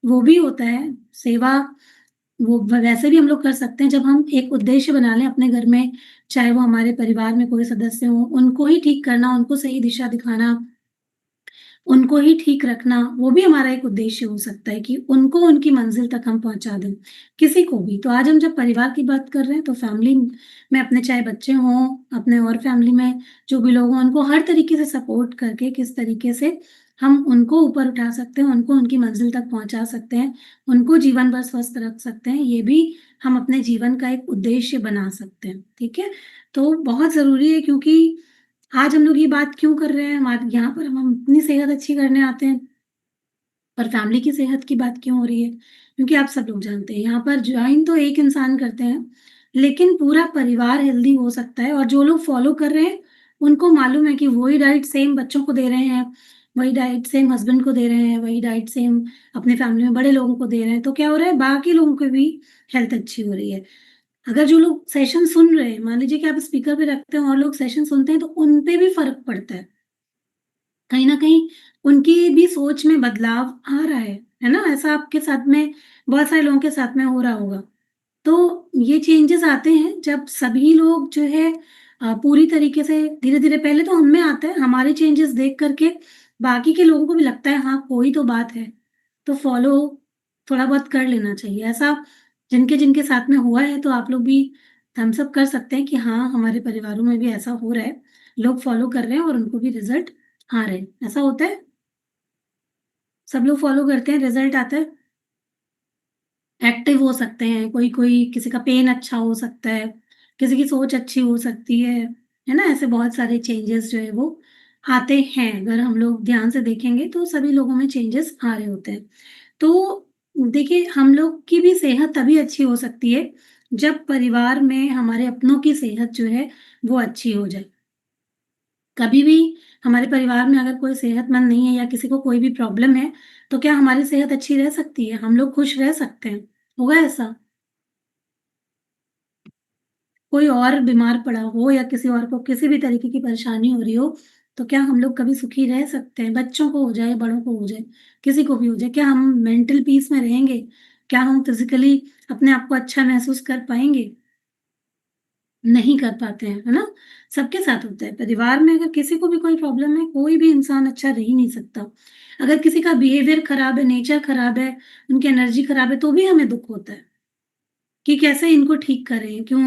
वो भी होता है, सेवा वो वैसे भी हम लोग कर सकते हैं जब हम एक उद्देश्य बना लें अपने घर में, चाहे वो हमारे परिवार में कोई सदस्य हो, उनको ही ठीक करना, उनको सही दिशा दिखाना, उनको ही ठीक रखना, वो भी हमारा एक उद्देश्य हो सकता है कि उनको उनकी मंजिल तक हम पहुँचा दें, किसी को भी। तो आज हम जब परिवार की बात कर रहे हैं तो फैमिली में अपने चाहे बच्चे हों, अपने और फैमिली में जो भी लोग हों, उनको हर तरीके से सपोर्ट करके किस तरीके से हम उनको ऊपर उठा सकते हैं, उनको उनकी मंजिल तक पहुँचा सकते हैं, उनको जीवन भर स्वस्थ रख सकते हैं, ये भी हम अपने जीवन का एक उद्देश्य बना सकते हैं, ठीक है? तो बहुत ज़रूरी है क्योंकि आज हम लोग ये बात क्यों कर रहे हैं? हमारे यहाँ पर हम अपनी सेहत अच्छी करने आते हैं, पर फैमिली की सेहत की बात क्यों हो रही है? क्योंकि आप सब लोग जानते हैं, यहाँ पर जॉइन तो एक इंसान करते हैं, लेकिन पूरा परिवार हेल्दी हो सकता है और जो लोग फॉलो कर रहे हैं, उनको मालूम है कि वही डाइट सेम बच्चों को दे रहे हैं, वही डाइट सेम हस्बैंड को दे रहे हैं, वही डाइट सेम अपनी फैमिली में बड़े लोगों को दे रहे हैं, तो क्या हो रहा है? बाकी लोगों की भी हेल्थ अच्छी हो रही है। अगर जो लोग सेशन सुन रहे हैं, मान लीजिए कि आप स्पीकर पे रखते हैं और लोग सेशन सुनते हैं, तो उन पे भी फ़र्क पड़ता है। कहीं न कहीं उनकी भी सोच में बदलाव आ रहा है ना? ऐसा आपके साथ में बहुत सारे लोगों के साथ में हो रहा होगा। तो ये चेंजेज़ आते हैं जब सभी लोग जो है पूरी तरीके से धीरे-धीरे पहले तो हम में आता है, हमारे चेंजेज़ देख कर के बाकी के लोगों को भी लगता है हाँ, कोई तो बात है, तो फ़ॉलो थोड़ा बहुत कर लेना चाहिए। ऐसा जिनके-जिनके साथ में हुआ है तो आप लोग भी थम्स अप कर सकते हैं कि हाँ, हमारे परिवारों में भी ऐसा हो रहा है, लोग फ़ॉलो कर रहे हैं और उनको भी रिज़ल्ट आ रहे हैं। ऐसा होता है? सब लोग फ़ॉलो करते हैं, रिज़ल्ट आता है? एक्टिव हो सकते हैं, कोई-कोई किसी का पेन अच्छा हो सकता है, किसी की सोच अच्छी हो सकती है ना? ऐसे बहुत सारे चेंजेस जो है वो आते हैं, अगर हम लोग ध्यान से देखेंगे तो सभी लोगों में चेंजेस आ रहे होते हैं। तो देखिए, हम लोग की भी सेहत तभी अच्छी हो सकती है, जब परिवार में हमारे अपनों की सेहत जो है वो अच्छी हो जाए। कभी भी हमारे परिवार में अगर कोई सेहतमंद नहीं है या किसी को कोई भी प्रॉब्लम है, तो क्या हमारी सेहत अच्छी रह सकती है? हम लोग खुश रह सकते हैं? होगा ऐसा? कोई और बीमार पड़ा हो या किसी और को किसी भी तरीके की परेशानी हो रही हो, तो क्या हम लोग कभी सुखी रह सकते हैं? बच्चों को हो जाए, बड़ों को हो जाए, किसी को भी हो जाए, क्या हम मेंटल पीस में रहेंगे? क्या हम फिज़िकली अपने आप को अच्छा महसूस कर पाएँगे? नहीं कर पाते हैं, है ना? सबके साथ होता है। परिवार में अगर किसी को भी कोई प्रॉब्लम है, कोई भी इंसान अच्छा रह ही नहीं सकता। अगर किसी का बिहेवियर खराब है, नेचर खराब है, उनकी एनर्जी खराब है, तो भी हमें दुःख होता है। कि कैसे इनको ठीक करें, क्यों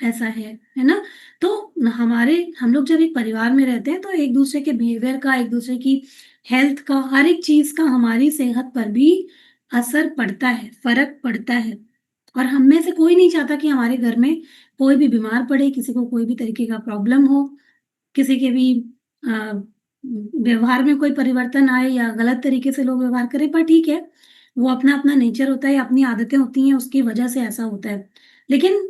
ऐसा है ना? तो हमारे हम लोग जब एक परिवार में रहते हैं तो एक-दूसरे के बिहेवियर का, एक-दूसरे की हेल्थ का, हर एक चीज़ का हमारी सेहत पर भी असर पड़ता है, फ़र्क पड़ता है। और हम में से कोई नहीं चाहता कि हमारे घर में कोई भी बीमार पड़े, किसी को कोई भी तरीके का प्रॉब्लम हो, किसी के भी अ, व्यवहार में कोई परिवर्तन आए या गलत तरीके से लोग व्यवहार करें, पर ठीक है, वो अपना-अपना नेचर होता है या अपनी आदतें होती हैं, उसकी वजह से ऐसा होता है। लेकिन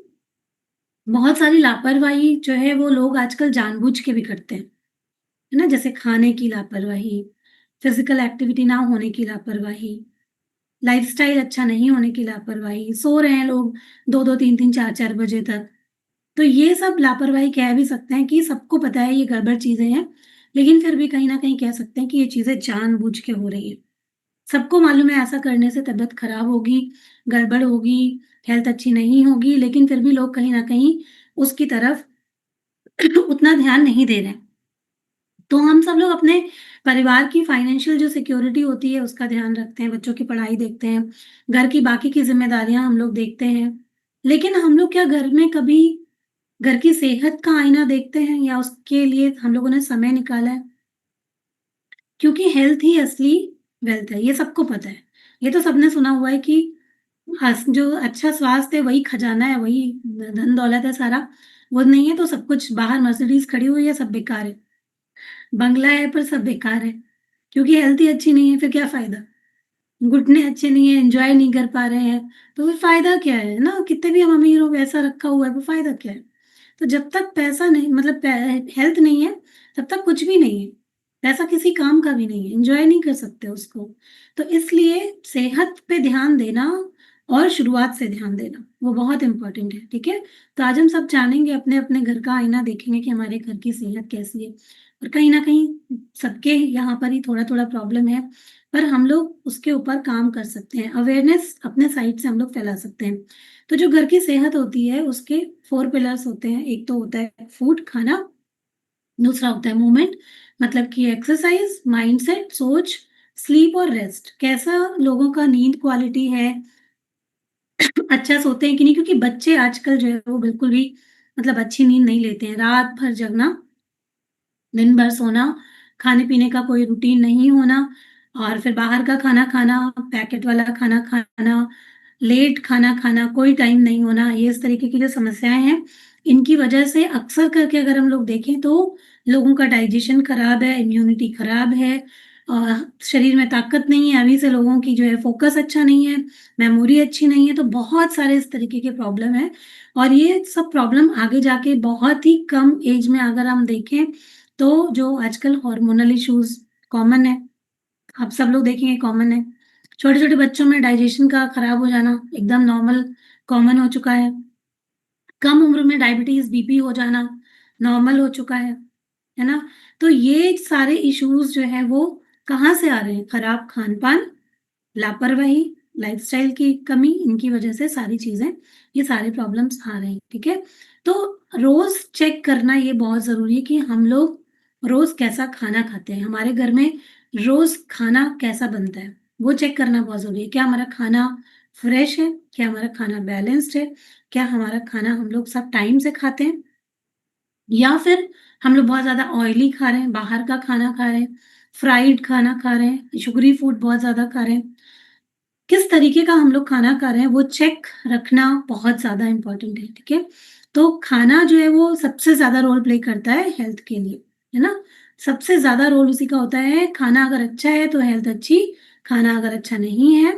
बहुत सारी लापरवाही जो है वो लोग आजकल जानबूझ के भी करते हैं, है ना? जैसे खाने की लापरवाही, फिज़िकल एक्टिविटी ना होने की लापरवाही, लाइफ़स्टाइल अच्छा नहीं होने की लापरवाही, सो रहे हैं लोग 2-2 3-3 4-4 बजे तक। तो ये सब लापरवाही कह भी सकते हैं कि सबको पता है ये गड़बड़ चीज़ें हैं, लेकिन फिर भी कहीं न कहीं कह सकते हैं कि ये चीज़ें जानबूझ के हो रही हैं। सबको मालूम है ऐसा करने से तबीयत खराब होगी, गड़बड़ होगी, हेल्थ अच्छी नहीं होगी, लेकिन फिर भी लोग कहीं न कहीं उसकी तरफ उतना ध्यान नहीं दे रहे हैं। तो हम सब लोग अपने परिवार की फाइनेंशियल जो सिक्योरिटी होती है उसका ध्यान रखते हैं, बच्चों की पढ़ाई देखते हैं, घर की बाकी की ज़िम्मेदारियाँ हम लोग देखते हैं। लेकिन हम लोग क्या घर में कभी घर की सेहत का आईना देखते हैं या उसके लिए हम लोगों ने समय निकाला है? क्योंकि हेल्थ ही असली वेल्थ है, ये सबको पता है। ये तो सबने सुना हुआ है कि जो अच्छा स्वास्थ्य है वही खजाना है, वही धन-दौलत है सारा। वो नहीं है तो सब कुछ बाहर मर्सिडीज़ खड़ी हुई है, सब बेकार है। बंगला है पर सब बेकार है, क्योंकि हेल्थ ही अच्छी नहीं है, फिर क्या फ़ायदा? घुटने अच्छे नहीं है, एन्जॉय नहीं कर पा रहे हैं, तो फिर फ़ायदा क्या है ना? कितने भी हम अमीर हो, पैसा रखा हुआ है, वो फ़ायदा क्या है? तो जब तक पैसा नहीं मतलब हेल्थ नहीं है, तब तक कुछ भी नहीं है। पैसा किसी काम का भी नहीं है, एन्जॉय नहीं कर सकते उसको। तो इसलिए सेहत पे ध्यान देना और शुरुआत से ध्यान देना, वो बहुत इम्पोर्टेंट है, ठीक है? तो आज हम सब जानेंगे, अपने-अपने घर का आईना देखेंगे कि हमारे घर की सेहत कैसी है और कहीं न कहीं सबके यहाँ पर ही थोड़ा-थोड़ा प्रॉब्लम है, पर हम लोग उसके ऊपर काम कर सकते हैं। अवेयरनेस अपने साइड से हम लोग फैला सकते हैं। तो जो घर की सेहत होती है, उसके 4 पिलर्स होते हैं। एक तो होता है फूड, खाना, दूसरा होता है मूवमेंट, मतलब कि एक्सरसाइज़, माइंडसेट, सोच, स्लीप और रेस्ट। कैसा लोगों का नींद क्वालिटी है, अच्छा सोते हैं कि नहीं, क्योंकि बच्चे आजकल जो है वो बिल्कुल भी मतलब अच्छी नींद नहीं लेते हैं। रात भर जगना, दिन भर सोना, खाने-पीने का कोई रूटीन नहीं होना और फिर बाहर का खाना खाना, पैकेट वाला खाना खाना, लेट खाना खाना, कोई टाइम नहीं होना, ये इस तरीके की जो समस्याएँ हैं, इनकी वजह से अक्सर करके अगर हम लोग देखें तो लोगों का डाइजेशन खराब है, इम्यूनिटी खराब है, शरीर में ताकत नहीं है, अभी से लोगों की जो है फ़ोकस अच्छा नहीं है, मेमोरी अच्छी नहीं है, तो बहुत सारे इस तरीके के प्रॉब्लम हैं और ये सब प्रॉब्लम आगे जाके बहुत ही कम एज में अगर हम देखें तो जो आजकल हार्मोनल इश्यूज़ कॉमन है, आप सब लोग देखेंगे कॉमन है। छोटे-छोटे बच्चों में डाइजेशन का खराब हो जाना एकदम नॉर्मल कॉमन हो चुका है। कम उम्र में डायबिटीज़, बीपी हो जाना नॉर्मल हो चुका है ना? तो ये सारे इश्यूज़ जो हैं वो कहाँ से आ रहे हैं? खराब खान-पान, लापरवाही, लाइफ़स्टाइल की कमी, इनकी वजह से सारी चीज़ें, ये सारे प्रॉब्लम्स आ रहे हैं, ठीक है? तो रोज़ चेक करना ये बहुत ज़रूरी है कि हम लोग रोज़ कैसा खाना खाते हैं, हमारे घर में रोज़ खाना कैसा बनता है, वो चेक करना बहुत ज़रूरी है। क्या हमारा खाना फ्रेश है? क्या हमारा खाना बैलेंस्ड है? क्या हमारा खाना हम लोग सब टाइम से खाते हैं? या फिर हम लोग बहुत ज़्यादा ऑयली खा रहे हैं, बाहर का खाना खा रहे हैं, फ्राइड खाना खा रहे हैं, शुगरी फूड बहुत ज़्यादा खा रहे हैं। किस तरीके का हम लोग खाना खा रहे हैं, वो चेक रखना बहुत ज़्यादा इम्पोर्टेंट है, ठीक है? तो खाना जो है वो सबसे ज़्यादा रोल प्ले करता है हेल्थ के लिए, है ना? सबसे ज़्यादा रोल उसी का होता है, खाना अगर अच्छा है तो हेल्थ अच्छी, खाना अगर अच्छा नहीं है,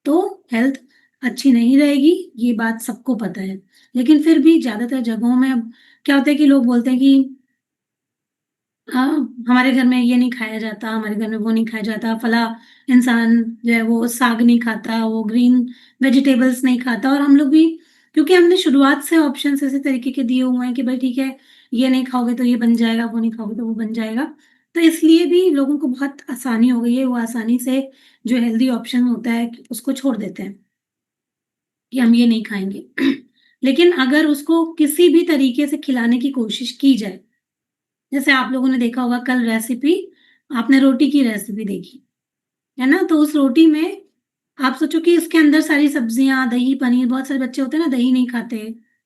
तो हेल्थ अच्छी नहीं रहेगी, ये बात सबको पता है। लेकिन फिर भी ज़्यादातर जगहों में अब क्या होता है कि लोग बोलते हैं कि हाँ, हमारे घर में ये नहीं खाया जाता, हमारे घर में वो नहीं खाया जाता, फला इंसान जो है वो साग नहीं खाता, वो ग्रीन वेजिटेबल्स नहीं खाता और हम लोग भी क्योंकि हमने शुरुआत से ऑप्शंस इसी तरीके के दिए हुए हैं कि भाई ठीक है, ये नहीं खाओगे तो ये बन जाएगा, वो नहीं खाओगे तो वो बन जाएगा। तो इसलिए भी लोगों को बहुत आसानी हो गई है, वो आसानी से जो हेल्दी ऑप्शन होता है उसको छोड़ देते हैं कि हम ये नहीं खाएँगे। लेकिन अगर उसको किसी भी तरीके से खिलाने की कोशिश की जाए, जैसे आप लोगों ने देखा होगा कल रेसिपी आपने रोटी की रेसिपी देखी, है ना? तो उस रोटी में आप सोचो कि इसके अंदर सारी सब्जियाँ, दही, पनीर बहुत सारे बच्चे होते हैं ना दही नहीं खाते,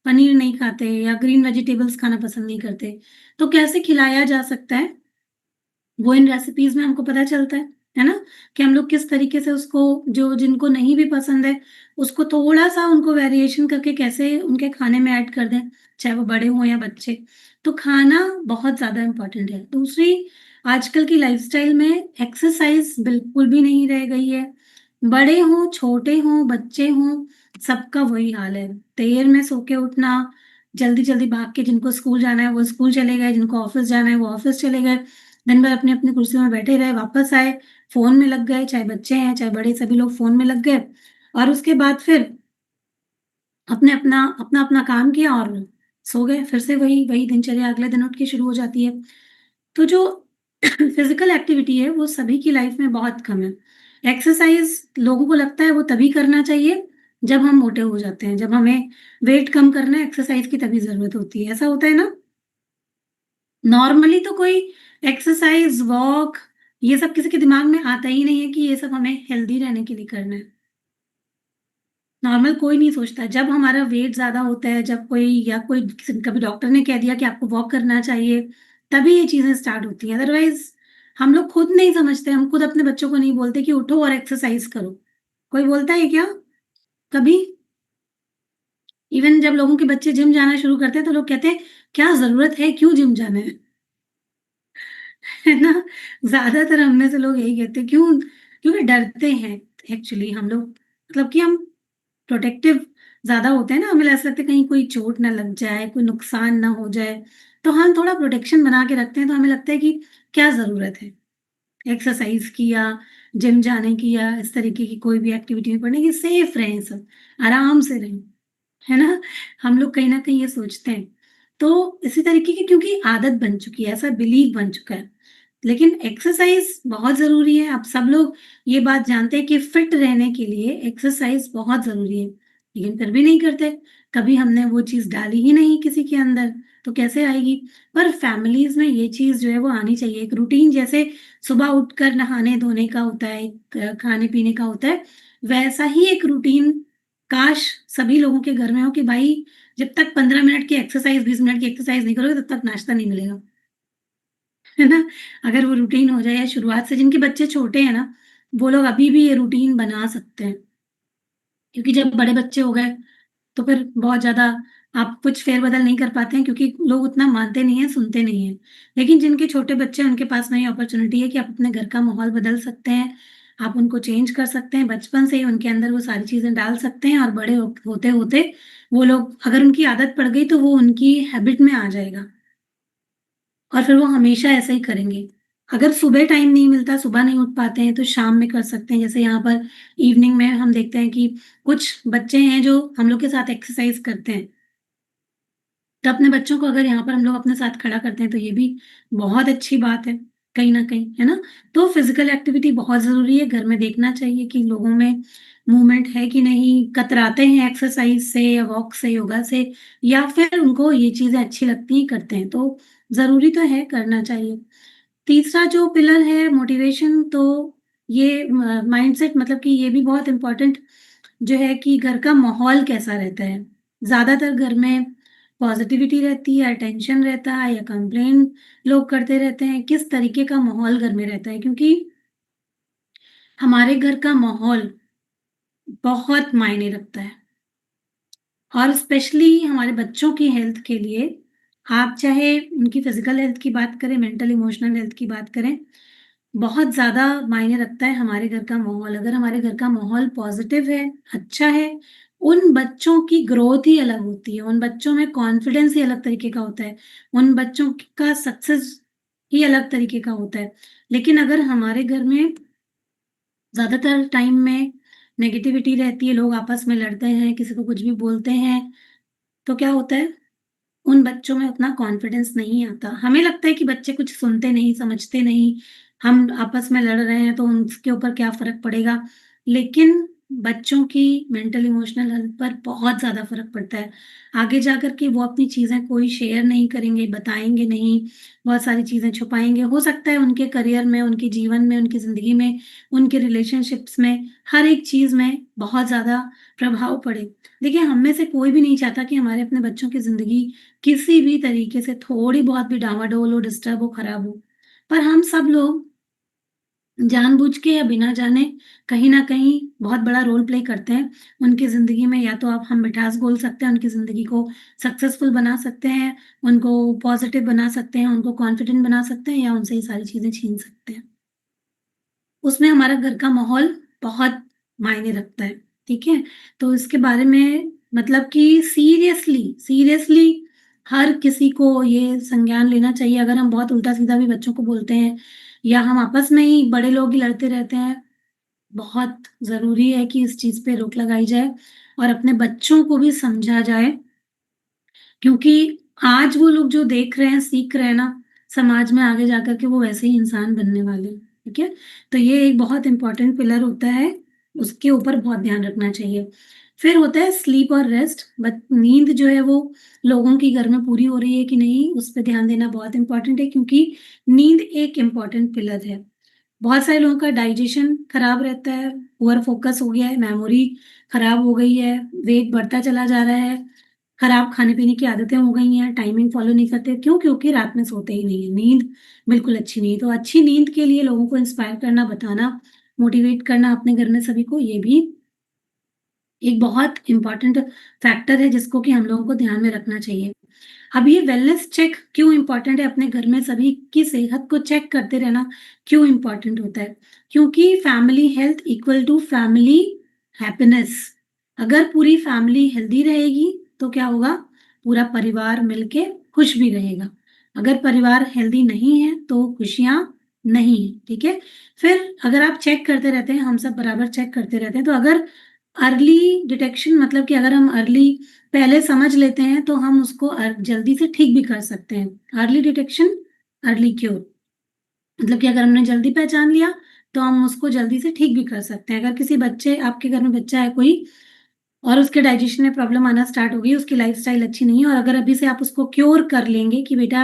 पनीर नहीं खाते या ग्रीन वेजिटेबल्स खाना पसंद नहीं करते। तो कैसे खिलाया जा सकता है? वो इन रेसिपीज़ में हमको पता चलता है ना? कि हम लोग किस तरीके से उसको जो जिनको नहीं भी पसंद है, उसको थोड़ा-सा उनको वेरिएशन करके कैसे उनके खाने में ऐड कर दें, चाहे वो बड़े हों या बच्चे। तो खाना बहुत ज़्यादा इम्पोर्टेंट है। दूसरी, आजकल की लाइफ़स्टाइल में एक्सरसाइज़ बिल्कुल भी नहीं रह गई है। बड़े हों, छोटे हों, बच्चे हों, सबका वही हाल है। देर में सो के उठना, जल्दी-जल्दी भाग के जिनको स्कूल जाना है, वो स्कूल चले गए, जिनको ऑफ़िस जाना है, वो ऑफ़िस चले गए। दिन भर अपनी-अपनी कुर्सियों में बैठे रहे, वापस आए, फ़ोन में लग गए, चाहे बच्चे हैं, चाहे बड़े, सभी लोग फ़ोन में लग गए और उसके बाद फिर अपना-अपना काम किया और सो गए। फिर से वही वही दिनचर्या अगले दिन उठ के शुरू हो जाती है। तो जो फिज़िकल एक्टिविटी है, वो सभी की लाइफ़ में बहुत कम है। एक्सरसाइज़ लोगों को लगता है वो तभी करना चाहिए, जब हम मोटे हो जाते हैं, जब हमें वेट कम करना है, एक्सरसाइज़ की तभी ज़रूरत होती है। ऐसा होता है ना? नॉर्मली तो कोई एक्सरसाइज़, वॉक ये सब किसी के दिमाग में आता ही नहीं है कि ये सब हमें हेल्दी रहने के लिए करना है। नॉर्मल कोई नहीं सोचता। जब हमारा वेट ज़्यादा होता है, जब कोई या कोई किसी कभी डॉक्टर ने कह दिया कि आपको वॉक करना चाहिए, तभी ये चीज़ें स्टार्ट होती हैं। अदरवाइज़ हम लोग खुद नहीं समझते, हम खुद अपने बच्चों को नहीं बोलते कि उठो और एक्सरसाइज़ करो। कोई बोलता है क्या? कभी? इवन जब लोगों के बच्चे जिम जाना शुरू करते हैं, तो लोग कहते हैं, "क्या ज़रूरत है? क्यों जिम जाना है?" है ना? ज़्यादातर हम में से लोग यही कहते हैं, क्यों? क्योंकि डरते हैं एक्चुअली हम लोग मतलब कि हम प्रोटेक्टिव ज़्यादा होते हैं ना, हमें ऐसा लगता है कहीं कोई चोट ना लग जाए, कोई नुकसान ना हो जाए, तो हम थोड़ा प्रोटेक्शन बना के रखते हैं, तो हमें लगता है कि क्या ज़रूरत है एक्सरसाइज़ की जिम जाने की या इस तरीके की कोई भी एक्टिविटी में पड़ने की, सेफ रहें सब, आराम से रहें, है ना? हम लोग कहीं न कहीं ये सोचते हैं। तो इसी तरीके की क्योंकि आदत बन चुकी है, ऐसा बिलीव बन चुका है। लेकिन एक्सरसाइज़ बहुत ज़रूरी है, अब सब लोग ये बात जानते हैं कि फिट रहने के लिए एक्सरसाइज़ बहुत ज़रूरी है, लेकिन फिर भी नहीं करते। कभी हमने वो चीज़ डाली ही नहीं किसी के अंदर, तो कैसे आएगी? पर फैमिलीज़ में ये चीज़ जो है वो आनी चाहिए, एक रूटीन जैसे सुबह उठकर नहाने-धोने का होता है, एक खाने-पीने का होता है, वैसा ही एक रूटीन काश सभी लोगों के घर में हो कि भाई जब तक 15 मिनट की एक्सरसाइज़, 20 मिनट की एक्सरसाइज़ नहीं करोगे तब तक नाश्ता नहीं मिलेगा। है ना? अगर वो रूटीन हो जाए या शुरुआत से जिनके बच्चे छोटे हैं ना, वो लोग अभी भी ये रूटीन बना सकते हैं। क्योंकि जब बड़े बच्चे हो गए, तो फिर बहुत ज़्यादा आप कुछ फेर-बदल नहीं कर पाते हैं क्योंकि लोग उतना मानते नहीं हैं, सुनते नहीं हैं। लेकिन जिनके छोटे बच्चे हैं, उनके पास नई अपॉर्च्युनिटी है कि आप अपने घर का माहौल बदल सकते हैं, आप उनको चेंज कर सकते हैं, बचपन से ही उनके अंदर वो सारी चीज़ें डाल सकते हैं और बड़े होते-होते वो लोग अगर उनकी आदत पड़ गई, तो वो उनकी हैबिट में आ जाएगा। और फिर वो हमेशा ऐसा ही करेंगे। अगर सुबह टाइम नहीं मिलता, सुबह नहीं उठ पाते हैं, तो शाम में कर सकते हैं। जैसे यहाँ पर इवनिंग में हम देखते हैं कि कुछ बच्चे हैं जो हम लोग के साथ एक्सरसाइज़ करते हैं। तो अपने बच्चों को अगर यहाँ पर हम लोग अपने साथ खड़ा करते हैं, तो ये भी बहुत अच्छी बात है, कहीं न कहीं, है ना? तो फिज़िकल एक्टिविटी बहुत ज़रूरी है, घर में देखना चाहिए कि लोगों में मूवमेंट है कि नहीं, कतराते हैं एक्सरसाइज़ से या वॉक से, योगा से या फिर उनको ये चीज़ें अच्छी लगती हैं, करते हैं। तो ज़रूरी तो है, करना चाहिए। तीसरा जो पिलर है मोटिवेशन, तो ये माइंडसेट मतलब कि ये भी बहुत इम्पोर्टेंट जो है कि घर का माहौल कैसा रहता है। ज़्यादातर घर में पॉज़िटिविटी रहती है, टेंशन रहता है या कंप्लेन लोग करते रहते हैं, किस तरीके का माहौल घर में रहता है क्योंकि हमारे घर का माहौल बहुत मायने रखता है। और स्पेशली हमारे बच्चों की हेल्थ के लिए, आप चाहे उनकी फिज़िकल हेल्थ की बात करें, मेंटल इमोशनल हेल्थ की बात करें, बहुत ज़्यादा मायने रखता है हमारे घर का माहौल। अगर हमारे घर का माहौल पॉज़िटिव है, अच्छा है, उन बच्चों की ग्रोथ ही अलग होती है, उन बच्चों में कॉन्फिडेंस ही अलग तरीके का होता है, उन बच्चों का सक्सेस ही अलग तरीके का होता है। लेकिन अगर हमारे घर में ज़्यादातर टाइम में नेगेटिविटी रहती है, लोग आपस में लड़ते हैं, किसी को कुछ भी बोलते हैं, तो क्या होता है, उन बच्चों में उतना कॉन्फिडेंस नहीं आता। हमें लगता है कि बच्चे कुछ सुनते नहीं, समझते नहीं, हम आपस में लड़ रहे हैं तो उसके ऊपर क्या फ़र्क पड़ेगा। लेकिन बच्चों की मेंटल इमोशनल हेल्थ पर बहुत ज़्यादा फ़र्क पड़ता है। आगे जाकर के वो अपनी चीज़ें कोई शेयर नहीं करेंगे, बताएँगे नहीं, बहुत सारी चीज़ें छुपाएँगे। हो सकता है उनके करियर में, उनके जीवन में, उनकी ज़िंदगी में, उनके रिलेशनशिप्स में, हर एक चीज़ में बहुत ज़्यादा प्रभाव पड़े। देखिए, हम में से कोई भी नहीं चाहता कि हमारे अपने बच्चों की ज़िंदगी किसी भी तरीके से थोड़ी बहुत भी डामाडोल हो, डिस्टर्ब हो, खराब हो। पर हम सब लोग जानबूझ के या बिना जाने कहीं न कहीं बहुत बड़ा रोल प्ले करते हैं उनकी ज़िंदगी में। या तो आप हम मिठास घोल सकते हैं, उनकी ज़िंदगी को सक्सेसफुल बना सकते हैं, उनको पॉज़िटिव बना सकते हैं, उनको कॉन्फिडेंट बना सकते हैं या उनसे ये सारी चीज़ें छीन सकते हैं। उसमें हमारा घर का माहौल बहुत मायने रखता है, ठीक है? तो इसके बारे में मतलब कि सीरियसली हर किसी को ये संज्ञान लेना चाहिए। अगर हम बहुत उल्टा-सीधा भी बच्चों को बोलते हैं या हम आपस में ही बड़े लोग ही लड़ते रहते हैं, बहुत ज़रूरी है कि इस चीज़ पे रोक लगाई जाए और अपने बच्चों को भी समझा जाए क्योंकि आज वो लोग जो देख रहे हैं, सीख रहे हैं ना, समाज में आगे जाकर के वो वैसे ही इंसान बनने वाले हैं, ठीक है? तो ये एक बहुत इम्पोर्टेंट पिलर होता है, उसके ऊपर बहुत ध्यान रखना चाहिए। फिर होता है स्लीप और रेस्ट, बट नींद जो है वो लोगों की घर में पूरी हो रही है कि नहीं, उस पे ध्यान देना बहुत इम्पोर्टेंट है क्योंकि नींद एक इम्पोर्टेंट पिलर है। बहुत सारे लोगों का डाइजेशन खराब रहता है, पुअर फोकस हो गया है, मेमोरी खराब हो गई है, वेट बढ़ता चला जा रहा है, खराब खाने-पीने की आदतें हो गई हैं, टाइमिंग फ़ॉलो नहीं करते। क्यों? क्योंकि रात में सोते ही नहीं हैं, नींद बिल्कुल अच्छी नहीं है। तो अच्छी नींद के लिए लोगों को इंस्पायर करना, बताना, मोटिवेट करना अपने घर में सभी को, ये भी एक बहुत इम्पोर्टेंट फैक्टर है जिसको कि हम लोगों को ध्यान में रखना चाहिए। अब ये वेलनेस चेक क्यों इम्पोर्टेंट है? अपने घर में सभी की सेहत को चेक करते रहना क्यों इम्पोर्टेंट होता है? क्योंकि family health equal to family happiness. अगर पूरी फैमिली हेल्दी रहेगी तो क्या होगा? पूरा परिवार मिलके खुश भी रहेगा। अगर परिवार हेल्दी नहीं है तो खुशियाँ नहीं है, ठीक है? फिर अगर आप चेक करते रहते हैं, हम सब बराबर चेक करते रहते हैं, तो अगर अर्ली डिटेक्शन मतलब कि अगर हम अर्ली पहले समझ लेते हैं, तो हम उसको जल्दी से ठीक भी कर सकते हैं। Early detection, early cure. मतलब कि अगर हमने जल्दी पहचान लिया, तो हम उसको जल्दी से ठीक भी कर सकते हैं। अगर किसी बच्चे आपके घर में बच्चा है कोई और उसके डाइजेशन में प्रॉब्लम आना स्टार्ट हो गई, उसकी लाइफ़स्टाइल अच्छी नहीं है और अगर अभी से आप उसको क्योर कर लेंगे कि बेटा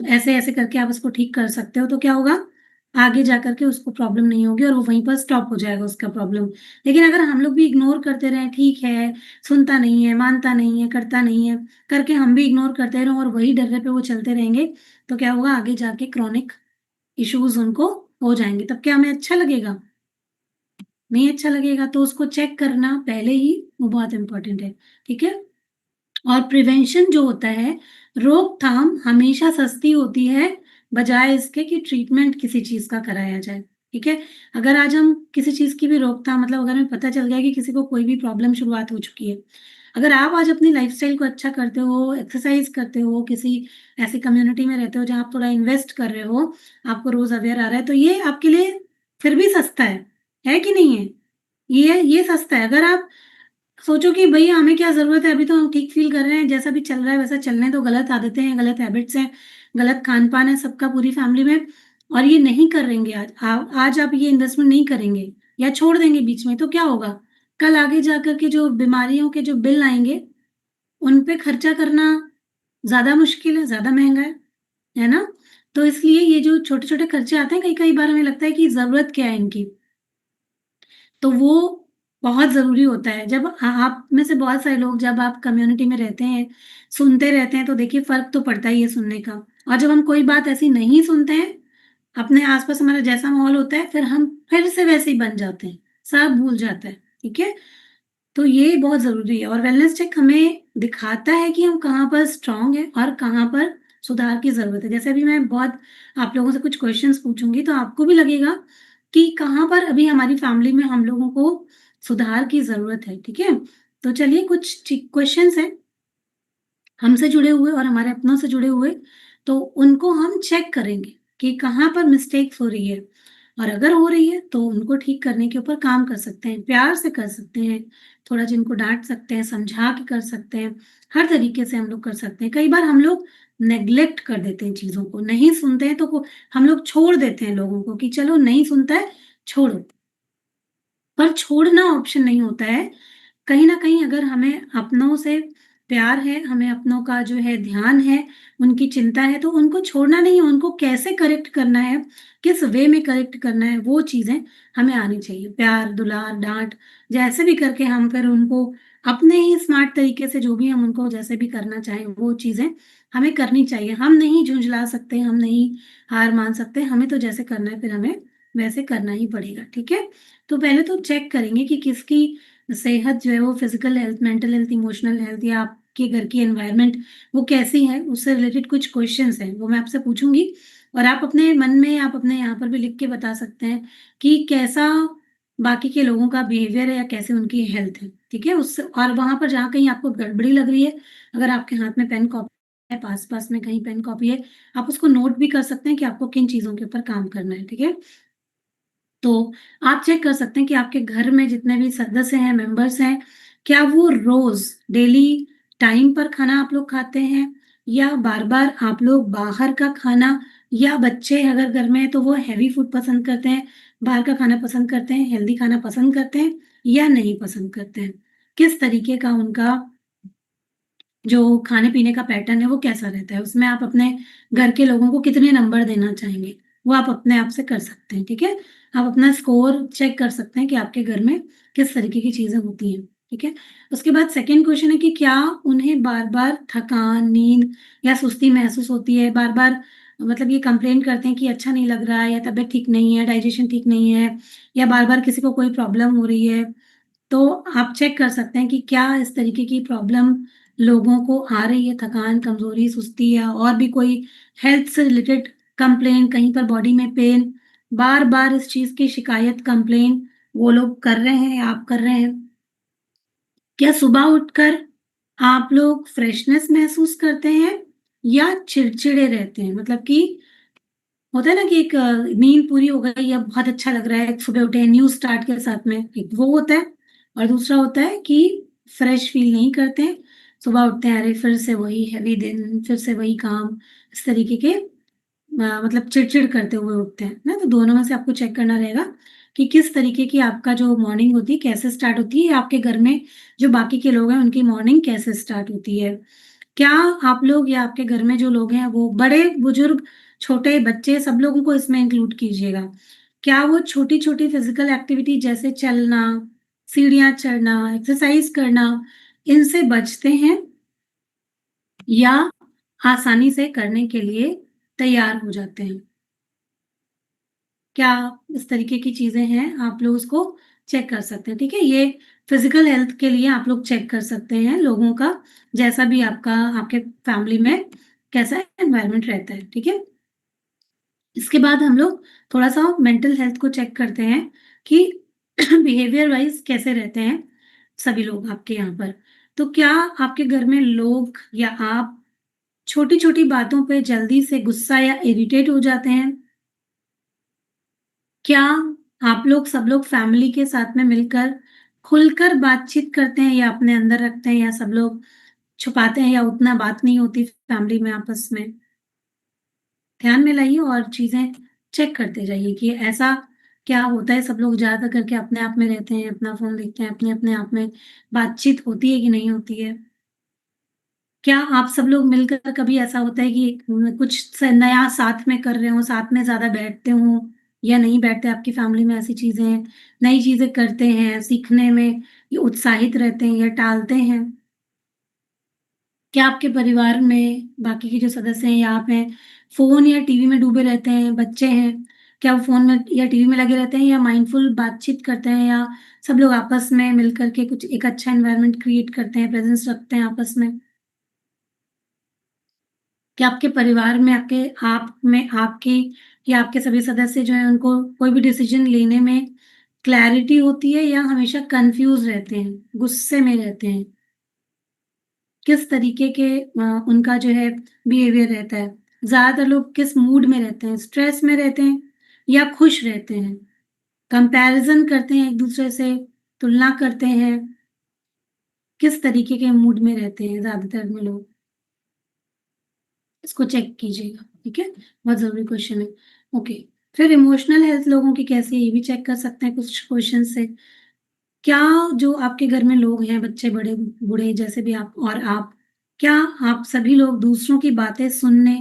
ऐसे-ऐसे करके आप उसको ठीक कर सकते हो, तो क्या होगा? आगे जाकर के उसको प्रॉब्लम नहीं होगी और वो वहीं पर स्टॉप हो जाएगा उसका प्रॉब्लम। लेकिन अगर हम लोग भी इग्नोर करते रहें, ठीक है, सुनता नहीं है, मानता नहीं है, करता नहीं है, करके हम भी इग्नोर करते रहें और वही डर्रे पे वो चलते रहेंगे, तो क्या होगा? आगे जाके क्रॉनिक इश्यूज़ उनको हो जाएँगे। तब क्या हमें अच्छा लगेगा? नहीं अच्छा लगेगा, तो उसको चेक करना पहले ही वो बहुत इम्पोर्टेंट है, ठीक है? और प्रिवेंशन जो होता है, रोकथाम हमेशा सस्ती होती है, बजाय इसके कि ट्रीटमेंट किसी चीज़ का कराया जाए, ठीक है? अगर आज हम किसी चीज़ की भी रोकथाम मतलब अगर हमें पता चल गया कि किसी को कोई भी प्रॉब्लम शुरुआत हो चुकी है, अगर आप आज अपनी लाइफ़स्टाइल को अच्छा करते हो, एक्सरसाइज़ करते हो, किसी ऐसी कम्युनिटी में रहते हो जहाँ आप थोड़ा इन्वेस्ट कर रहे हो, आपको रोज़ अवेयर आ रहा है, तो ये आपके लिए फिर भी सस्ता है कि नहीं है? ये सस्ता है। अगर आप सोचो कि भई हमें क्या ज़रूरत है, अभी तो हम ठीक फ़ील कर रहे हैं, जैसा भी चल रहा है वैसा चलने दो, गलत आदतें हैं, गलत हैबिट्स हैं, गलत खान-पान है सबका पूरी फ़ैमिली में और ये नहीं करेंगे आज आप ये इन्वेस्टमेंट नहीं करेंगे या छोड़ देंगे बीच में, तो क्या होगा? कल आगे जाकर के जो बीमारियों के जो बिल आएँगे, उन पे खर्चा करना ज़्यादा मुश्किल है, ज़्यादा महँगा है ना? तो इसलिए ये जो छोटे-छोटे खर्चे आते हैं, कई-कई बार हमें लगता है कि ज़रूरत क्या है इनकी? तो वो बहुत ज़रूरी होता है। जब आप में से बहुत सारे लोग जब आप कम्युनिटी में रहते हैं, सुनते रहते हैं, तो देखिए फ़र्क तो पड़ता ही है सुनने का। और जब हम कोई बात ऐसी नहीं सुनते हैं, अपने आस-पास हमारा जैसा माहौल होता है, फिर हम फिर से वैसे ही बन जाते हैं, सब भूल जाता है, ठीक है? तो ये बहुत ज़रूरी है और वेलनेस चेक हमें दिखाता है कि हम कहाँ पर स्ट्रॉन्ग हैं और कहाँ पर सुधार की ज़रूरत है। जैसे अभी मैं बहुत आप लोगों से कुछ क्वेश्चन्स पूछूँगी, तो आपको भी लगेगा कि कहाँ पर अभी हमारी फैमिली में हम लोगों को सुधार की ज़रूरत है, ठीक है? तो चलिए कुछ ठीक क्वेश्चन्स हैं हमसे जुड़े हुए और हमारे अपनों से जुड़े हुए, तो उनको हम चेक करेंगे कि कहाँ पर मिस्टेक्स हो रही है और अगर हो रही है तो उनको ठीक करने के ऊपर काम कर सकते हैं, प्यार से कर सकते हैं, थोड़ा जिनको डाँट सकते हैं, समझा के कर सकते हैं, हर तरीके से हम लोग कर सकते हैं। कई बार हम लोग नेग्लेक्ट कर देते हैं चीज़ों को, नहीं सुनते हैं तो हम लोग छोड़ देते हैं लोगों को कि चलो नहीं सुनता है, छोड़ो। पर छोड़ना ऑप्शन नहीं होता है। कहीं न कहीं अगर हमें अपनों से प्यार है, हमें अपनों का जो है ध्यान है, उनकी चिंता है, तो उनको छोड़ना नहीं है, उनको कैसे करेक्ट करना है, किस वे में करेक्ट करना है, वो चीज़ें हमें आनी चाहिए। प्यार, दुलार, डाँट, जैसे भी करके हम फिर उनको अपने ही स्मार्ट तरीके से जो भी हम उनको जैसे भी करना चाहें, वो चीज़ें हमें करनी चाहिए। हम नहीं झुँझला सकते, हम नहीं हार मान सकते, हमें तो जैसे करना है, फिर हमें वैसे करना ही पड़ेगा, ठीक है? तो पहले तो चेक करेंगे कि किसकी सेहत जो है वो physical health, mental health, emotional health या आपके घर की एनवायरनमेंट वो कैसी है, उससे रिलेटेड कुछ क्वेश्चंस हैं, वो मैं आपसे पूछूँगी और आप अपने मन में आप अपने यहाँ पर भी लिख के बता सकते हैं कि कैसा बाकी के लोगों का बिहेवियर है या कैसे उनकी हेल्थ है, ठीक है? उससे और वहाँ पर जहाँ कहीं आपको गड़बड़ी लग रही है, अगर आपके हाथ में पेन कॉपी है, पास-पास में कहीं पेन कॉपी है, आप उसको नोट भी कर सकते हैं कि आपको किन चीज़ों के ऊपर काम करना है, ठीक है? तो आप चेक कर सकते हैं कि आपके घर में जितने भी सदस्य हैं, मेंबर्स हैं, क्या वो रोज़ डेली टाइम पर खाना आप लोग खाते हैं या बार-बार आप लोग बाहर का खाना या बच्चे अगर घर में हैं तो वो हेवी फूड पसंद करते हैं, बाहर का खाना पसंद करते हैं, हेल्दी खाना पसंद करते हैं या नहीं पसंद करते हैं? किस तरीके का उनका जो खाने-पीने का पैटर्न है वो कैसा रहता है? उसमें आप अपने घर के लोगों को कितने नंबर देना चाहेंगे? वो आप अपने आप से कर सकते हैं, ठीक है? आप अपना स्कोर चेक कर सकते हैं कि आपके घर में किस तरीके की चीज़ें होती हैं, ठीक है? उसके बाद सेकंड क्वेश्चन है कि क्या उन्हें बार-बार थकान, नींद या सुस्ती महसूस होती है? बार-बार मतलब ये कंप्लेन करते हैं कि अच्छा नहीं लग रहा है या तबीयत ठीक नहीं है, डाइजेशन ठीक नहीं है या बार-बार किसी को कोई प्रॉब्लम हो रही है? तो आप चेक कर सकते हैं कि क्या इस तरीके की प्रॉब्लम लोगों को आ रही है, थकान, कमज़ोरी, सुस्ती या और भी कोई हेल्थ से रिलेटेड कंप्लेन, कहीं पर बॉडी में पेन, बार-बार इस चीज़ की शिकायत, कंप्लेन वो लोग कर रहे हैं या आप कर रहे हैं? क्या सुबह उठकर आप लोग फ्रेशनेस महसूस करते हैं या चिड़चिड़े रहते हैं? मतलब कि होता है ना कि एक नींद पूरी हो गई या बहुत अच्छा लग रहा है, सुबह उठे न्यू स्टार्ट के साथ में, एक वो होता है। और दूसरा होता है कि फ्रेश फील नहीं करते हैं, सुबह उठते हैं अरे फिर से वही हैवी दिन, फिर से वही काम, इस तरीके के मतलब चिड़चिड़ करते हुए उठते हैं ना। तो दोनों में से आपको चेक करना रहेगा कि किस तरीके की आपका जो मॉर्निंग होती है कैसे स्टार्ट होती है, या आपके घर में जो बाकी के लोग हैं उनकी मॉर्निंग कैसे स्टार्ट होती है। क्या आप लोग या आपके घर में जो लोग हैं वो बड़े बुजुर्ग छोटे बच्चे सब लोगों को इसमें इंक्लूड कीजिएगा। क्या वो छोटी छोटी फिजिकल एक्टिविटी जैसे चलना, सीढ़ियाँ चढ़ना, एक्सरसाइज करना, इनसे बचते हैं या आसानी से करने के लिए तैयार हो जाते हैं। क्या इस तरीके की चीजें हैं, आप लोग उसको चेक कर सकते हैं। ठीक है, ये फिजिकल हेल्थ के लिए आप लोग चेक कर सकते हैं लोगों का, जैसा भी आपका आपके फैमिली में कैसा एनवायरनमेंट रहता है। ठीक है, इसके बाद हम लोग थोड़ा सा मेंटल हेल्थ को चेक करते हैं कि बिहेवियर वाइज कैसे रहते हैं सभी लोग आपके यहाँ पर। तो क्या आपके घर में लोग या आप छोटी छोटी बातों पे जल्दी से गुस्सा या इरिटेट हो जाते हैं? क्या आप लोग सब लोग फैमिली के साथ में मिलकर खुलकर बातचीत करते हैं या अपने अंदर रखते हैं, या सब लोग छुपाते हैं या उतना बात नहीं होती फैमिली में आपस में? ध्यान में लाइए और चीजें चेक करते जाइए कि ऐसा क्या होता है। सब लोग ज्यादा करके अपने आप में रहते हैं, अपना फोन देखते हैं, अपने अपने आप में बातचीत होती है कि नहीं होती है? क्या आप सब लोग मिलकर कभी ऐसा होता है कि नया साथ में कर रहे हो, साथ में ज्यादा बैठते हो या नहीं बैठते? आपकी फैमिली में ऐसी चीजें हैं, नई चीजें करते हैं सीखने में, ये उत्साहित रहते हैं या टालते हैं? क्या आपके परिवार में बाकी के जो सदस्य हैं या आप हैं, फ़ोन या टीवी में डूबे रहते हैं, बच्चे हैं, क्या वो फ़ोन में या टीवी में लगे रहते हैं या माइंडफुल बातचीत करते हैं, या सब लोग आपस में मिलकर के कुछ एक अच्छा एनवायरनमेंट क्रिएट करते हैं, प्रेज़ेंस रखते हैं आपस में? क्या आपके परिवार में आपके या आपके सभी सदस्य जो हैं उनको कोई भी डिसीज़न लेने में क्लैरिटी होती है या हमेशा कन्फ्यूज़ रहते हैं, गुस्से में रहते हैं? किस तरीके के उनका जो है बिहेवियर रहता है? ज़्यादातर लोग किस मूड में रहते हैं? स्ट्रेस में रहते हैं या खुश रहते हैं? कंपैरिज़न करते हैं एक-दूसरे से, तुलना करते हैं, किस तरीके के मूड में रहते हैं ज़्यादातर में लोग? इसको चेक कीजिएगा, ठीक है? बहुत ज़रूरी क्वेश्चन है। ओके, फिर इमोशनल हेल्थ लोगों की कैसी है, ये भी चेक कर सकते हैं कुछ क्वेश्चन से। क्या जो आपके घर में लोग हैं, बच्चे, बड़े, बूढ़े, जैसे भी आप और आप, क्या आप सभी लोग दूसरों की बातें सुनने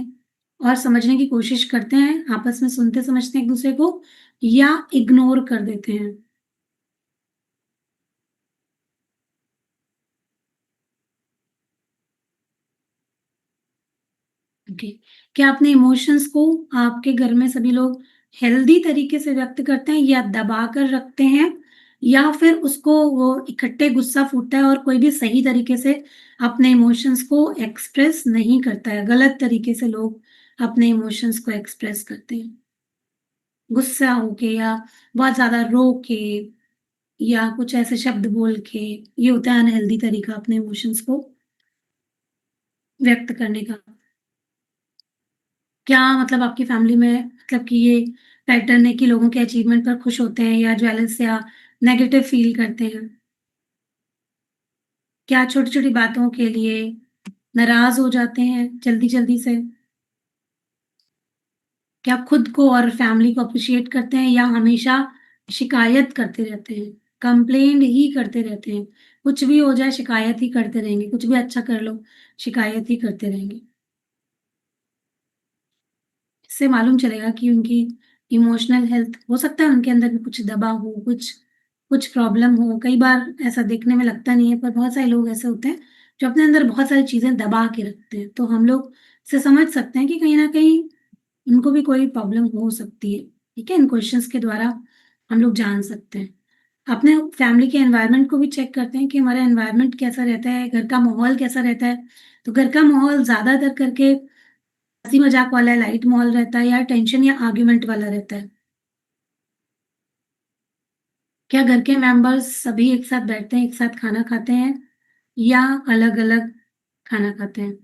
और समझने की कोशिश करते हैं? आपस में सुनते समझते हैं एक-दूसरे को या इग्नोर कर देते हैं? ओके। क्या अपने इमोशंस को आपके घर में सभी लोग हेल्दी तरीके से व्यक्त करते हैं या दबा कर रखते हैं, या फिर उसको वो इकट्ठे गुस्सा फूटता है और कोई भी सही तरीके से अपने इमोशंस को एक्सप्रेस नहीं करता है, गलत तरीके से लोग अपने इमोशंस को एक्सप्रेस करते हैं, गुस्सा होके या बहुत ज्यादा रो के या कुछ ऐसे शब्द बोल के? ये होता है अनहेल्दी तरीका अपने इमोशंस को व्यक्त करने का। क्या मतलब आपकी फैमिली में मतलब कि ये पैटर्न है कि लोगों के अचीवमेंट पर खुश होते हैं या जेलस या नेगेटिव फील करते हैं? क्या छोटी-छोटी बातों के लिए नाराज़ हो जाते हैं जल्दी-जल्दी से? क्या खुद को और फैमिली को अप्रिशिएट करते हैं या हमेशा शिकायत करते रहते हैं? कंप्लेंट ही करते रहते हैं। कुछ भी हो जाए शिकायत ही करते रहेंगे, कुछ भी अच्छा कर लो, शिकायत ही करते रहेंगे। इससे मालूम चलेगा कि उनकी इमोशनल हेल्थ हो सकता है उनके अंदर भी कुछ दबा हो, कुछ प्रॉब्लम हो। कई बार ऐसा देखने में लगता नहीं है, पर बहुत सारे लोग ऐसे होते हैं जो अपने अंदर बहुत सारी चीज़ें दबा के रखते हैं। तो हम लोग इससे समझ सकते हैं कि कहीं न कहीं उनको भी कोई प्रॉब्लम हो सकती है। ठीक है? इन क्वेश्चंस के द्वारा हम लोग जान सकते हैं। अपने फैमिली के एनवायरनमेंट को भी चेक करते हैं कि हमारा एनवायरनमेंट कैसा रहता है, घर का माहौल कैसा रहता है। तो घर का माहौल ज़्यादातर करके हँसी मज़ाक वाला है, लाइट माहौल रहता है या टेंशन या आर्ग्यूमेंट वाला रहता है? क्या घर के मेंबर्स सभी एक साथ बैठते हैं, एक साथ खाना खाते हैं या अलग-अलग खाना खाते हैं?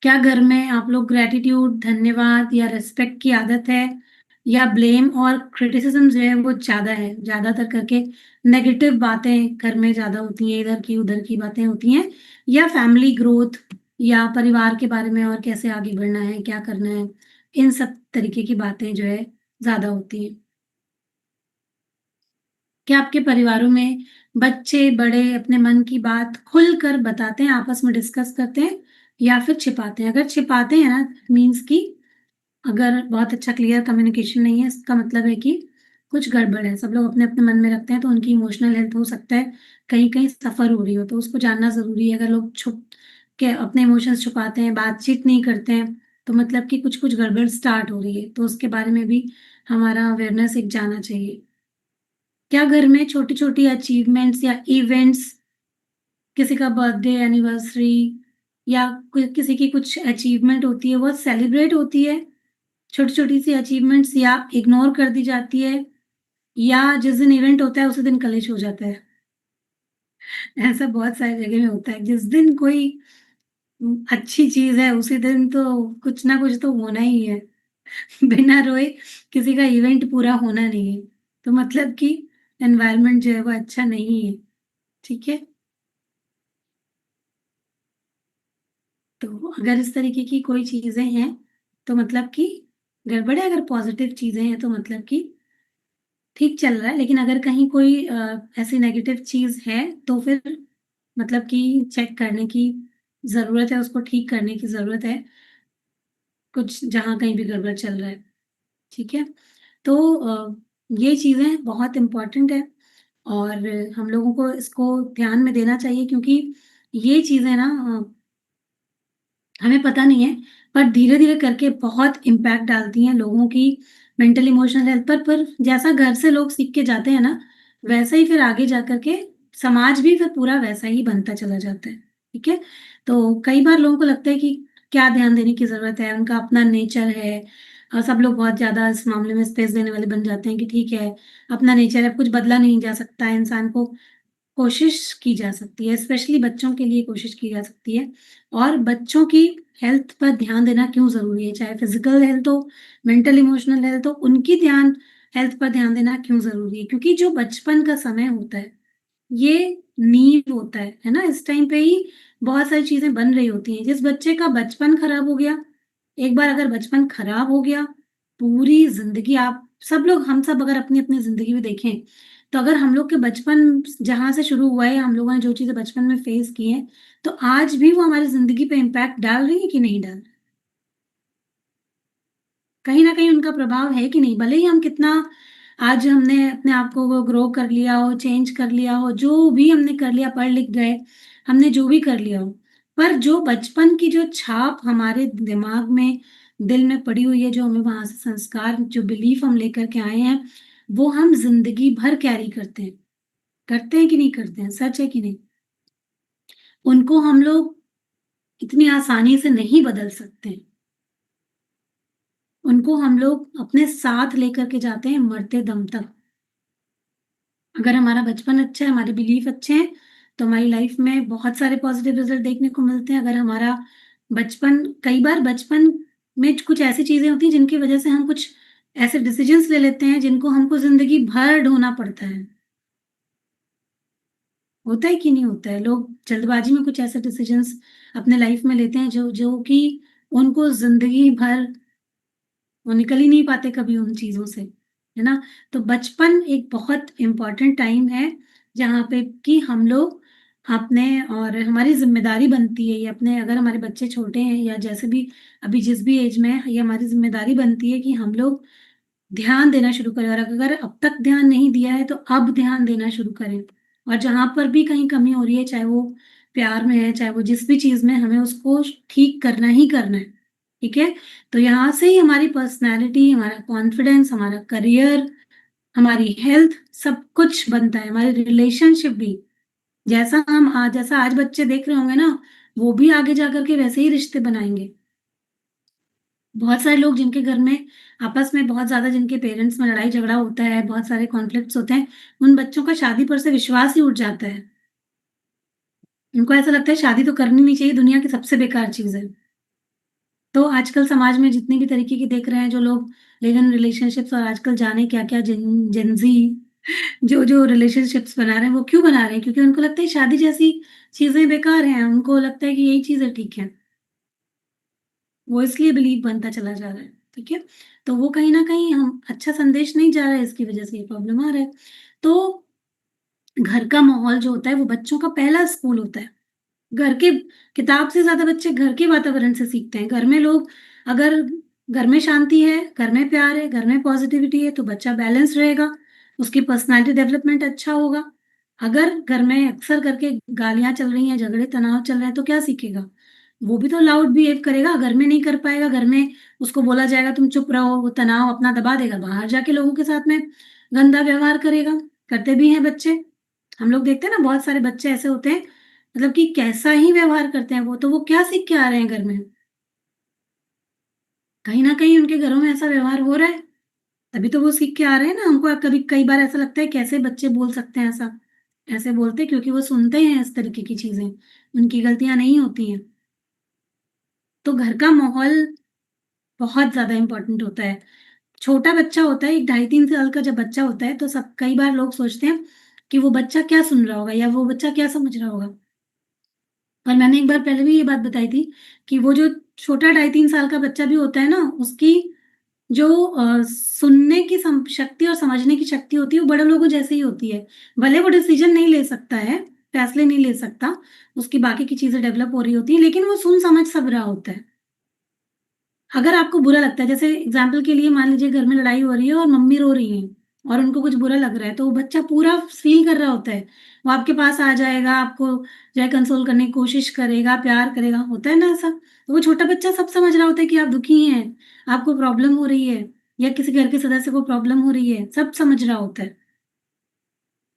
क्या घर में आप लोग ग्रैटिट्यूड, धन्यवाद या रिस्पेक्ट की आदत है, या ब्लेम और क्रिटिसिज्म जो है वो ज़्यादा है? ज़्यादातर करके नेगेटिव बातें घर में ज़्यादा होती हैं, इधर की उधर की बातें होती हैं, या फैमिली ग्रोथ या परिवार के बारे में और कैसे आगे बढ़ना है, क्या करना है, इन सब तरीके की बातें जो है ज़्यादा होती हैं। क्या आपके परिवारों में बच्चे, बड़े अपने मन की बात खुलकर बताते हैं, आपस में डिस्कस करते हैं, या फिर छिपाते हैं? अगर छिपाते हैं ना, मीन्स कि अगर बहुत अच्छा क्लियर कम्युनिकेशन नहीं है, इसका मतलब है कि कुछ गड़बड़ है। सब लोग अपने-अपने मन में रखते हैं, तो उनकी इमोशनल हेल्थ हो सकता है कहीं-कहीं सफ़र हो रही हो, तो उसको जानना ज़रूरी है। अगर लोग छुप के अपने इमोशंस छुपाते हैं, बातचीत नहीं करते हैं, तो मतलब कि कुछ-कुछ गड़बड़ स्टार्ट हो रही है, तो उसके बारे में भी हमारा अवेयरनेस एक जाना चाहिए। क्या घर में छोटी-छोटी अचीवमेंट्स या इवेंट्स, किसी का बर्थडे, एनिवर्सरी या किसी की कुछ अचीवमेंट होती है, वो सेलिब्रेट होती है? छोटी-छोटी सी अचीवमेंट्स या इग्नोर कर दी जाती है, या जिस दिन इवेंट होता है उसी दिन कलेश हो जाता है? ऐसा बहुत सारी जगह में होता है। जिस दिन कोई अच्छी चीज़ है उसी दिन तो कुछ ना कुछ तो होना ही है। बिना रोए किसी का इवेंट पूरा होना नहीं है। तो मतलब कि एनवायरनमेंट जो है वो अच्छा नहीं है। ठीक है? तो अगर इस तरीके की कोई चीज़ें हैं, तो मतलब कि गड़बड़ है। अगर पॉज़िटिव चीज़ें हैं तो मतलब कि ठीक चल रहा है। लेकिन अगर कहीं कोई ऐसी नेगेटिव चीज़ है, तो फिर मतलब कि चेक करने की ज़रूरत है, उसको ठीक करने की ज़रूरत है, कुछ जहाँ कहीं भी गड़बड़ चल रहा है। ठीक है? तो ये चीज़ें बहुत इम्पोर्टेंट है, और हम लोगों को इसको ध्यान में देना चाहिए, क्योंकि ये चीज़ें ना हमें पता नहीं है, पर धीरे-धीरे करके बहुत इम्पैक्ट डालती हैं लोगों की मेंटल इमोशनल हेल्थ पर जैसा घर से लोग सीख के जाते हैं ना, वैसा ही फिर आगे जा कर के समाज भी फिर पूरा वैसा ही बनता चला जाता है, ठीक है? तो कई बार लोगों को लगता है कि क्या ध्यान देने की ज़रूरत है, उनका अपना नेचर है। सब लोग बहुत ज़्यादा इस मामले में स्पेस देने वाले बन जाते हैं कि ठीक है, अपना नेचर है, कुछ बदला नहीं जा सकता है, इंसान को कोशिश की जा सकती है, स्पेशली बच्चों के लिए कोशिश की जा सकती है। और बच्चों की हेल्थ पर ध्यान देना क्यों ज़रूरी है, चाहे फिज़िकल हेल्थ हो, मेंटल इमोशनल हेल्थ हो, उनकी ध्यान हेल्थ पर ध्यान देना क्यों ज़रूरी है? क्योंकि जो बचपन का समय होता है, ये नींव होता है ना? इस टाइम पे ही बहुत सारी चीज़ें बन रही होती हैं। जिस बच्चे का बचपन खराब हो गया, एक बार अगर बचपन खराब हो गया, पूरी ज़िंदगी आप सब लोग हम सब अगर अपनी-अपनी ज़िंदगी में देखें, तो अगर हम लोग के बचपन जहाँ से शुरू हुआ है, हम लोगों ने जो चीज़ें बचपन में फेस की हैं, तो आज भी वो हमारी ज़िंदगी पे इम्पैक्ट डाल रही है कि नहीं डाल रही? कहीं न कहीं उनका प्रभाव है कि नहीं? भले ही हम कितना आज हमने अपने आप को वो ग्रो कर लिया हो, चेंज कर लिया हो, जो भी हमने कर लिया, पढ़ लिख गए, हमने जो भी कर लिया हो, पर जो बचपन की जो छाप हमारे दिमाग में, दिल में पड़ी हुई है, जो हमें वहाँ से संस्कार, जो बिलीफ हम लेकर के आए हैं, वो हम ज़िंदगी भर कैरी करते हैं। करते हैं कि नहीं करते हैं? सच है कि नहीं? उनको हम लोग इतनी आसानी से नहीं बदल सकते। उनको हम लोग अपने साथ लेकर के जाते हैं मरते दम तक। अगर हमारा बचपन अच्छा है, हमारे बिलीफ अच्छे हैं, तो हमारी लाइफ में बहुत सारे पॉजिटिव रिजल्ट देखने को मिलते हैं। अगर हमारा बचपन कई बार बचपन में कुछ ऐसी चीज़ें होती हैं जिनकी वज़ह से हम कुछ ऐसे डिसीज़न्स ले लेते हैं जिनको हमको ज़िंदगी भर ढोना पड़ता है। होता है कि नहीं होता है? लोग जल्दबाज़ी में कुछ ऐसे डिसीज़न्स अपने लाइफ में लेते हैं जो जो कि उनको ज़िंदगी भर वो निकल ही नहीं पाते कभी उन चीज़ों से, है ना? तो बचपन एक बहुत इम्पोर्टेंट टाइम है, जहाँ पे कि हम लोग अपने और हमारी ज़िम्मेदारी बनती है, ये अपने अगर हमारे बच्चे छोटे हैं या जैसे भी अभी जिस भी एज में है, ये हमारी ज़िम्मेदारी बनती है कि हम लोग ध्यान देना शुरू करें, और अगर अब तक ध्यान नहीं दिया है, तो अब ध्यान देना शुरू करें। और जहाँ पर भी कहीं कमी हो रही है, चाहे वो प्यार में है, चाहे वो जिस भी चीज़ में, हमें उसको ठीक करना ही करना है, ठीक है? तो यहाँ से ही हमारी पर्सनैलिटी, हमारा कॉन्फिडेंस, हमारा करियर, हमारी हेल्थ सब कुछ बनता है, हमारे रिलेशनशिप भी। जैसा आज बच्चे देख रहे होंगे ना, वो भी आगे जाकर के वैसे ही रिश्ते बनाएँगे। बहुत सारे लोग जिनके घर में आपस में बहुत ज़्यादा, जिनके पेरेंट्स में लड़ाई झगड़ा होता है, बहुत सारे कॉन्फ्लिक्ट्स होते हैं, उन बच्चों का शादी पर से विश्वास ही उठ जाता है। उनको ऐसा लगता है शादी तो करनी नहीं चाहिए, दुनिया की सबसे बेकार चीज़ है। तो आजकल समाज में जितनी भी तरीके की देख रहे हैं जो लोग लिव इन रिलेशनशिप्स, और आजकल जाने क्या-क्या जेनज़ी जो रिलेशनशिप्स बना रहे हैं, वो क्यों बना रहे हैं? क्योंकि उनको लगता है शादी जैसी चीज़ें बेकार हैं, उनको लगता है कि यही चीज़ें ठीक हैं। वो इसलिए बिलीव बनता चला जा रहा है, ठीक है? तो वो कहीं न कहीं हम अच्छा संदेश नहीं जा रहा है, इसकी वजह से ये प्रॉब्लम आ रहा है। तो घर का माहौल जो होता है, वो बच्चों का पहला स्कूल होता है। घर के किताब से ज़्यादा बच्चे घर के वातावरण से सीखते हैं। घर में लोग अगर घर में शांति है, घर में प्यार है, घर में पॉज़िटिविटी है, तो बच्चा बैलेंस रहेगा, उसकी पर्सनैलिटी डेवलपमेंट अच्छा होगा। अगर घर में अक्सर करके गालियाँ चल रही हैं, झगड़े, तनाव चल रहे हैं, तो क्या सीखेगा? वो भी तो लाउड बिहेव करेगा, घर में नहीं कर पाएगा, घर में उसको बोला जाएगा तुम चुप रहो, वो तनाव अपना दबा देगा, बाहर जाके लोगों के साथ में गंदा व्यवहार करेगा। करते भी हैं बच्चे। हम लोग देखते हैं ना, बहुत सारे बच्चे ऐसे होते हैं, मतलब कि कैसा ही व्यवहार करते हैं वो, तो वो क्या सीख के आ रहे हैं घर में? कहीं न कहीं उनके घरों में ऐसा व्यवहार हो रहा है, तभी तो वो सीख के आ रहे हैं ना। हमको कभी कई बार ऐसा लगता है कैसे बच्चे बोल सकते हैं ऐसा? ऐसे बोलते हैं क्योंकि वो सुनते हैं इस तरीके की चीज़ें, उनकी गलतियाँ नहीं होती हैं। तो घर का माहौल बहुत ज़्यादा इम्पोर्टेंट होता है। छोटा बच्चा होता है, एक ढाई 3 साल का जब बच्चा होता है, तो सब कई बार लोग सोचते हैं कि वो बच्चा क्या सुन रहा होगा या वो बच्चा क्या समझ रहा होगा। और मैंने एक बार पहले भी ये बात बताई थी कि वो जो छोटा ढाई 3 साल का बच्चा भी होता है ना, उसकी जो सुनने की शक्ति और समझने की शक्ति होती है, वो बड़े लोगों जैसे ही होती है। भले वो डिसीज़न नहीं ले सकता है, फैसले नहीं ले सकता, उसकी बाकी की चीज़ें डेवलप हो रही होती हैं, लेकिन वो सुन समझ सब रहा होता है। अगर आपको बुरा लगता है, जैसे एग्ज़ाम्पल के लिए मान लीजिए घर में लड़ाई हो रही है और मम्मी रो रही हैं और उनको कुछ बुरा लग रहा है, तो वो बच्चा पूरा फ़ील कर रहा होता है। वो आपके पास आ जाएगा, आपको जो है कंसोल करने की कोशिश करेगा, प्यार करेगा, होता है ना ऐसा? तो वो छोटा बच्चा सब समझ रहा होता है कि आप दुखी हैं, आपको प्रॉब्लम हो रही है या किसी घर के सदस्य को प्रॉब्लम हो रही है, सब समझ रहा होता है।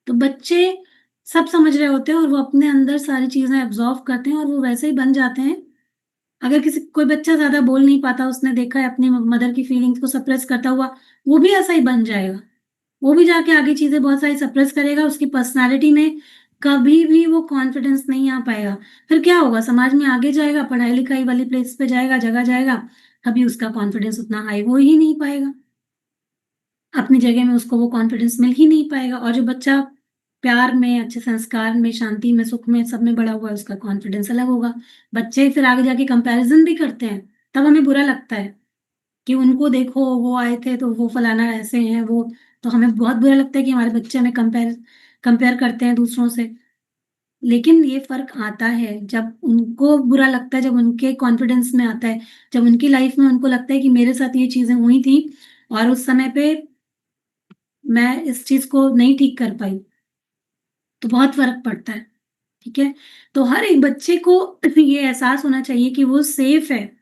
तो बच्चे सब समझ रहे होते हैं और वो अपने अंदर सारी चीज़ें एब्ज़ॉर्ब करते हैं और वो वैसे ही बन जाते हैं। अगर किसी कोई बच्चा ज़्यादा बोल नहीं पाता, उसने देखा है अपनी मदर की फीलिंग्स को सप्रेस करता हुआ, वो भी ऐसा ही बन जाएगा। वो भी जाके आगे चीज़ें बहुत सारी सप्रेस करेगा, उसकी पर्सनैलिटी में कभी भी वो कॉन्फिडेंस नहीं आ पाएगा। फिर क्या होगा? समाज में आगे जाएगा, पढ़ाई-लिखाई वाली प्लेस पे जाएगा, जगह जाएगा, कभी उसका कॉन्फिडेंस उतना हाई हो ही नहीं पाएगा। अपनी जगह में उसको वो कॉन्फिडेंस मिल ही नहीं पाएगा, और जो बच्चा प्यार में, अच्छे संस्कार में, शांति में, सुख में, सब में बड़ा हुआ है, उसका कॉन्फिडेंस अलग होगा। बच्चे फिर आगे जाके कंपैरिज़न भी करते हैं, तब हमें बुरा लगता है कि उनको देखो, वो आए थे तो वो फलाना ऐसे हैं, वो, तो हमें बहुत बुरा लगता है कि हमारे बच्चे हमें कंपेयर कंपेयर करते हैं दूसरों से। लेकिन ये फ़र्क आता है जब उनको बुरा लगता है, जब उनके कॉन्फिडेंस में आता है, जब उनकी लाइफ़ में उनको लगता है कि मेरे साथ ये चीज़ें हुई थी और उस समय पे मैं इस चीज़ को नहीं ठीक कर पाई, तो बहुत फ़र्क पड़ता है, ठीक है? तो हर एक बच्चे को ये एहसास होना चाहिए कि वो सेफ़ है,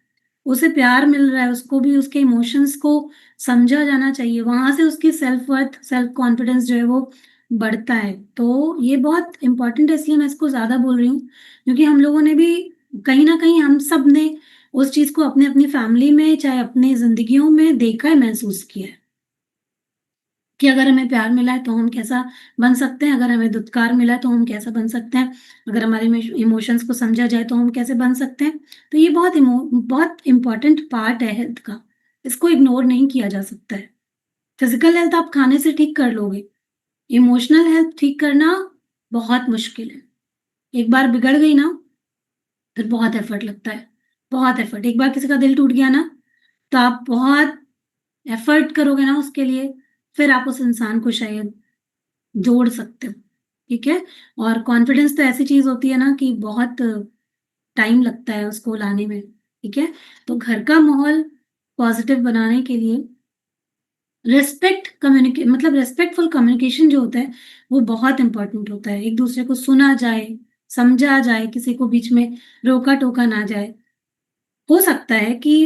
उसे प्यार मिल रहा है, उसको भी उसके इमोशंस को समझा जाना चाहिए, वहाँ से उसकी सेल्फ वर्थ, सेल्फ कॉन्फिडेंस जो है वो बढ़ता है। तो ये बहुत इम्पोर्टेंट है, इसलिए मैं इसको ज़्यादा बोल रही हूँ, क्योंकि हम लोगों ने भी कहीं न कहीं, हम सब ने उस चीज़ को अपनी-अपनी फैमिली में, चाहे अपनी ज़िंदगियों में देखा है, महसूस किया है। कि अगर हमें प्यार मिला है तो हम कैसा बन सकते हैं, अगर हमें दुत्कार मिला है तो हम कैसा बन सकते हैं, अगर हमारे इमोशंस को समझा जाए तो हम कैसे बन सकते हैं। तो ये बहुत इम्पोर्टेंट पार्ट है हेल्थ का, इसको इग्नोर नहीं किया जा सकता है। फिजिकल हेल्थ आप खाने से ठीक कर लोगे, इमोशनल हेल्थ ठीक करना बहुत मुश्किल है। एक बार बिगड़ गई ना, फिर बहुत एफर्ट लगता है, बहुत एफर्ट। एक बार किसी का दिल टूट गया ना, तो आप बहुत एफर्ट करोगे ना उसके लिए, फिर आप उस इंसान को शायद जोड़ सकते हो, ठीक है? और कॉन्फिडेंस तो ऐसी चीज़ होती है ना कि बहुत टाइम लगता है उसको लाने में, ठीक है? तो घर का माहौल पॉज़िटिव बनाने के लिए रिस्पेक्टफुल कम्युनिकेशन जो होता है, वो बहुत इम्पोर्टेंट होता है। एक-दूसरे को सुना जाए, समझा जाए, किसी को बीच में रोका-टोका ना जाए। हो सकता है कि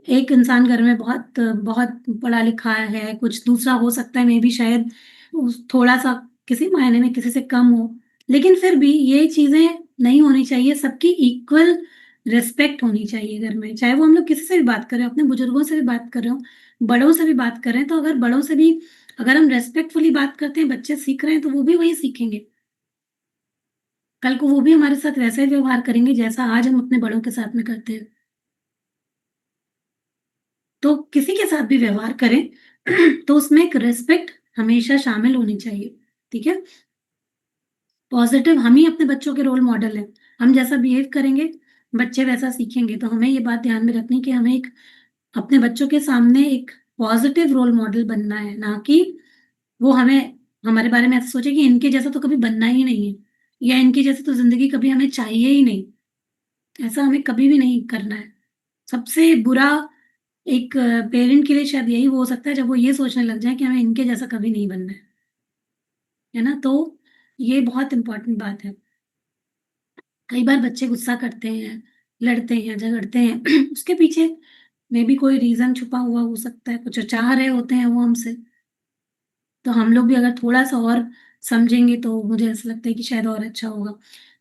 एक इंसान घर में बहुत बहुत पढ़ा-लिखा है, कुछ दूसरा हो सकता है, मेबी शायद उस थोड़ा-सा किसी मायने में किसी से कम हो। लेकिन फिर भी ये चीज़ें नहीं होनी चाहिए, सबकी इक्वल रिस्पेक्ट होनी चाहिए घर में। चाहे वो हम लोग किसी से भी बात कर रहे हो, अपने बुजुर्गों से भी बात कर रहे हो, बड़ों से भी बात कर रहे हैं, तो अगर बड़ों से भी अगर हम रिस्पेक्टफुली बात करते हैं, बच्चे सीख रहे हैं, तो वो भी वही सीखेंगे। कल को वो भी हमारे साथ वैसा ही व्यवहार करेंगे, जैसा आज हम अपने बड़ों के साथ में करते हैं। तो किसी के साथ भी व्यवहार करें तो उसमें एक रिस्पेक्ट हमेशा शामिल होनी चाहिए, ठीक है? पॉज़िटिव हम ही अपने बच्चों के रोल मॉडल हैं। हम जैसा बिहेव करेंगे, बच्चे वैसा सीखेंगे। तो हमें ये बात ध्यान में रखनी कि हमें एक अपने बच्चों के सामने एक पॉज़िटिव रोल मॉडल बनना है, ना कि वो हमें हमारे बारे में ऐसा सोचे कि इनके जैसा तो कभी बनना ही नहीं है या इनकी जैसी तो ज़िंदगी कभी हमें चाहिए ही नहीं। ऐसा हमें कभी भी नहीं करना है। सबसे बुरा एक पेरेंट के लिए शायद यही हो सकता है जब वो ये सोचने लग जाए कि हमें इनके जैसा कभी नहीं बनना है ना? तो ये बहुत इम्पोर्टेंट बात है। कई बार बच्चे गुस्सा करते हैं, लड़ते हैं, झगड़ते हैं उसके पीछे मेबी कोई रीज़न छुपा हुआ हो सकता है, कुछ चाह रहे होते हैं वो हमसे। तो हम लोग भी अगर थोड़ा-सा और समझेंगे तो मुझे ऐसा लगता है कि शायद और अच्छा होगा।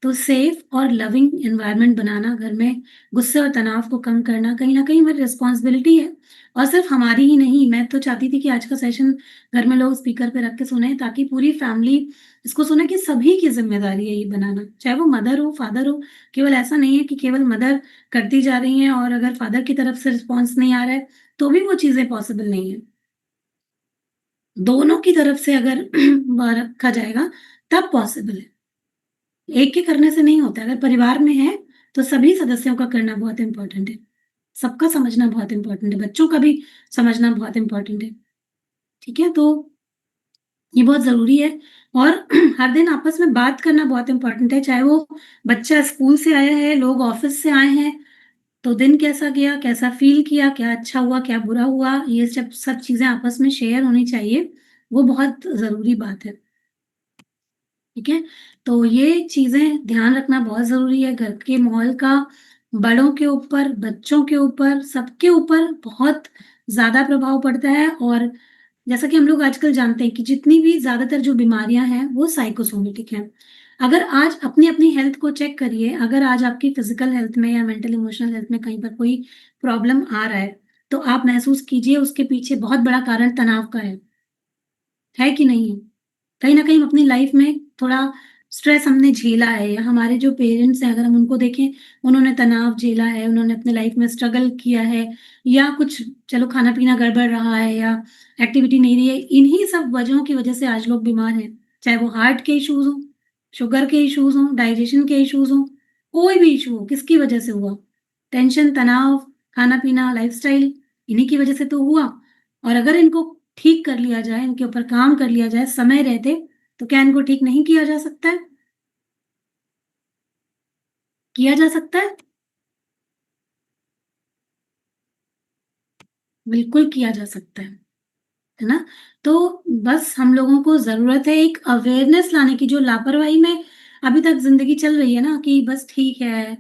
तो सेफ और लविंग एनवायरनमेंट बनाना घर में गुस्से और तनाव को कम करना कहीं न कहीं हमारी रिस्पॉन्सिबिलिटी है और सिर्फ़ हमारी ही नहीं, मैं तो चाहती थी कि आज का सेशन घर में लोग स्पीकर पे रख के सुनें ताकि पूरी फैमिली इसको सुने कि सभी की ज़िम्मेदारी है ये बनाना। चाहे वो मदर हो, फादर हो, केवल ऐसा नहीं है कि केवल मदर करती जा रही हैं और अगर फादर की तरफ से रिस्पॉन्स नहीं आ रहा है, तो भी वो चीज़ें पॉसिबल नहीं है। दोनों की तरफ से अगर रखा जाएगा तब पॉसिबल है। एक के करने से नहीं होता है। अगर परिवार में है तो सभी सदस्यों का करना बहुत इम्पोर्टेंट है। सबका समझना बहुत इम्पोर्टेंट है। बच्चों का भी समझना बहुत इम्पोर्टेंट है। ठीक है? तो ये बहुत ज़रूरी है और हर दिन आपस में बात करना बहुत इम्पोर्टेंट है। चाहे वो बच्चा स्कूल से आया है, लोग ऑफ़िस से आए हैं, तो दिन कैसा गया, कैसा फ़ील किया, क्या अच्छा हुआ, क्या बुरा हुआ, ये सब चीज़ें आपस में शेयर होनी चाहिए। वो बहुत ज़रूरी बात है। ठीक है? तो ये चीज़ें ध्यान रखना बहुत ज़रूरी है, घर के माहौल का बड़ों के ऊपर, बच्चों के ऊपर, सबके ऊपर बहुत ज़्यादा प्रभाव पड़ता है और जैसा कि हम लोग आजकल जानते हैं कि जितनी भी ज़्यादातर जो बीमारियाँ हैं, वो साइकोसोमेटिक हैं। अगर आज अपनी-अपनी हेल्थ को चेक करिए, अगर आज आपकी फिज़िकल हेल्थ में या मेंटल इमोशनल हेल्थ में कहीं पर कोई प्रॉब्लम आ रहा है, तो आप महसूस कीजिए उसके पीछे बहुत बड़ा कारण तनाव का है कि नहीं है? कहीं न कहीं हम अपनी लाइफ में थोड़ा स्ट्रेस हमने झेला है या हमारे जो पेरेंट्स हैं अगर हम उनको देखें, उन्होंने तनाव झेला है, उन्होंने अपने लाइफ में स्ट्रगल किया है या कुछ चलो खाना-पीना गड़बड़ रहा है या एक्टिविटी नहीं रही है, इन्हीं सब वजहों की वजह से आज लोग बीमार हैं। चाहे वो हार्ट के इश्यूज़ हों, शुगर के इश्यूज़ हों, डाइजेशन के इश्यूज़ हों, कोई भी इश्यू हो, किसकी वजह से हुआ? टेंशन, तनाव, खाना-पीना, लाइफ़स्टाइल इन्हीं की वजह से तो हुआ और अगर इनको ठीक कर लिया जाए, इनके ऊपर काम कर लिया जाए समय रहते, तो क्या इनको ठीक नहीं किया जा सकता है? किया जा सकता है? बिल्कुल किया जा सकता है ना? तो बस हम लोगों को ज़रूरत है एक अवेयरनेस लाने की, जो लापरवाही में अभी तक ज़िंदगी चल रही है ना कि बस ठीक है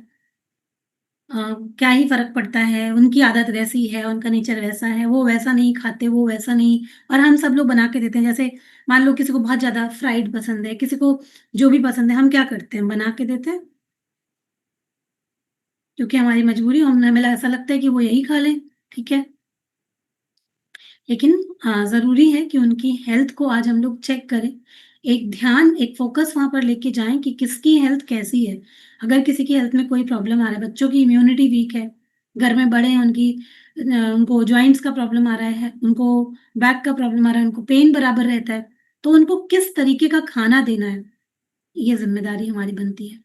अ, क्या ही फ़र्क पड़ता है, उनकी आदत वैसी है, उनका नेचर वैसा है, वो वैसा नहीं खाते, वो वैसा नहीं और हम सब लोग बना के देते हैं। जैसे मान लो किसी को बहुत ज़्यादा फ्राइड पसंद है, किसी को जो भी पसंद है, हम क्या करते हैं, बना के देते हैं। क्योंकि हमारी मजबूरी हमें ऐसा लगता है कि वो यही खा लें, ठीक है। लेकिन ज़रूरी है कि उनकी हेल्थ को आज हम लोग चेक करें। एक ध्यान, एक फ़ोकस वहाँ पर लेके जाएँ कि किसकी हेल्थ कैसी है। अगर किसी की हेल्थ में कोई प्रॉब्लम आ रहा है, बच्चों की इम्यूनिटी वीक है, घर में बड़े हैं उनको जॉइंट्स का प्रॉब्लम आ रहा है, उनको बैक का प्रॉब्लम आ रहा है, उनको पेन बराबर रहता है, तो उनको किस तरीके का खाना देना है, ये ज़िम्मेदारी हमारी बनती है।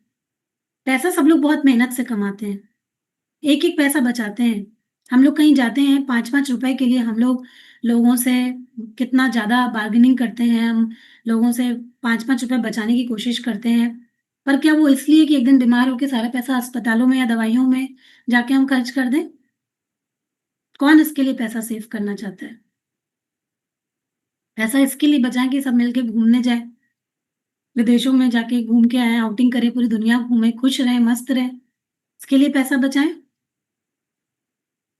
पैसा सब लोग बहुत मेहनत से कमाते हैं। एक-एक पैसा बचाते हैं। हम लोग कहीं जाते हैं 5-5 रुपए के लिए हम लोग लोगों से कितना ज़्यादा बार्गेनिंग करते हैं, हम लोगों से 5-5 रुपए बचाने की कोशिश करते हैं। पर क्या वो इसलिए कि एक दिन बीमार होके सारा पैसा अस्पतालों में या दवाइयों में जाके हम खर्च कर दें? कौन इसके लिए पैसा सेव करना चाहता है? पैसा इसके लिए बचाएँ कि सब मिलके घूमने जाएँ, विदेशों में जाके घूम के आएँ, आउटिंग करें, पूरी दुनिया घूमें, खुश रहें, मस्त रहें। इसके लिए पैसा बचाएँ।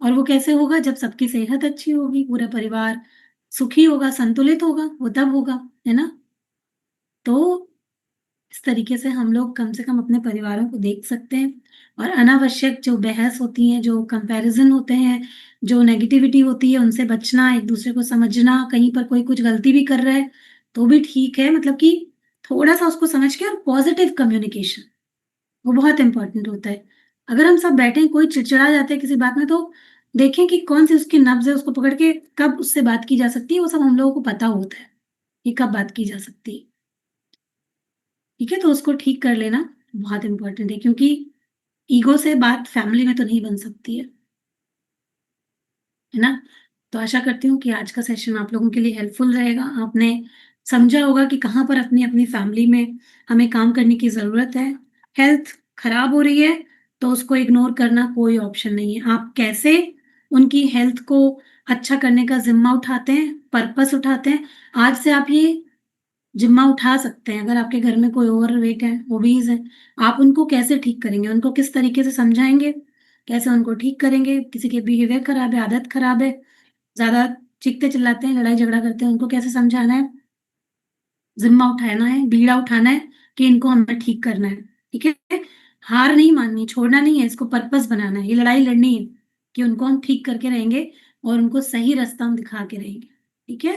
और वो कैसे होगा जब सबकी सेहत अच्छी होगी, पूरा परिवार सुखी होगा, संतुलित होगा, वो तब होगा, है ना? तो इस तरीके से हम लोग कम से कम अपने परिवारों को देख सकते हैं और अनावश्यक जो बहस होती है, जो कंपैरिज़न होते हैं, जो नेगेटिविटी होती है, उनसे बचना, एक-दूसरे को समझना, कहीं पर कोई कुछ गलती भी कर रहा है, तो भी ठीक है मतलब कि थोड़ा-सा उसको समझ के और पॉज़िटिव कम्युनिकेशन, वो बहुत इम्पोर्टेंट होता है। अगर हम सब बैठे हैं, कोई चिड़चिड़ा जाता है किसी बात में तो देखें कि कौन-सी उसकी नब्ज़ है, उसको पकड़ के कब उससे बात की जा सकती है, वो सब हम लोगों को पता होता है, कि कब बात की जा सकती है। ठीक है? तो उसको ठीक कर लेना बहुत इम्पोर्टेंट है क्योंकि ईगो से बात फैमिली में तो नहीं बन सकती है ना? तो आशा करती हूँ कि आज का सेशन आप लोगों के लिए हेल्पफुल रहेगा। आपने समझा होगा कि कहाँ पर अपनी-अपनी फैमिली में हमें काम करने की ज़रूरत है। हेल्थ खराब हो रही है, तो उसको इग्नोर करना कोई ऑप्शन नहीं है। आप कैसे उनकी हेल्थ को अच्छा करने का ज़िम्मा उठाते हैं, पर्पस उठाते हैं, आज से आप ये ज़िम्मा उठा सकते हैं। अगर आपके घर में कोई ओवरवेट है, ओबीज़ है, आप उनको कैसे ठीक करेंगे? उनको किस तरीके से समझाएँगे? कैसे उनको ठीक करेंगे? किसी के बिहेवियर खराब है, आदत खराब है, ज़्यादा चीखते-चिल्लाते हैं, लड़ाई-झगड़ा करते हैं, उनको कैसे समझाना है? ज़िम्मा उठाना है, बीड़ा उठाना है कि इनको हमें ठीक करना है, ठीक है? हार नहीं माननी, छोड़ना नहीं है, इसको पर्पस बनाना है, ये लड़ाई लड़नी है कि उनको हम ठीक करके रहेंगे और उनको सही रास्ता हम दिखा के रहेंगे, ठीक है?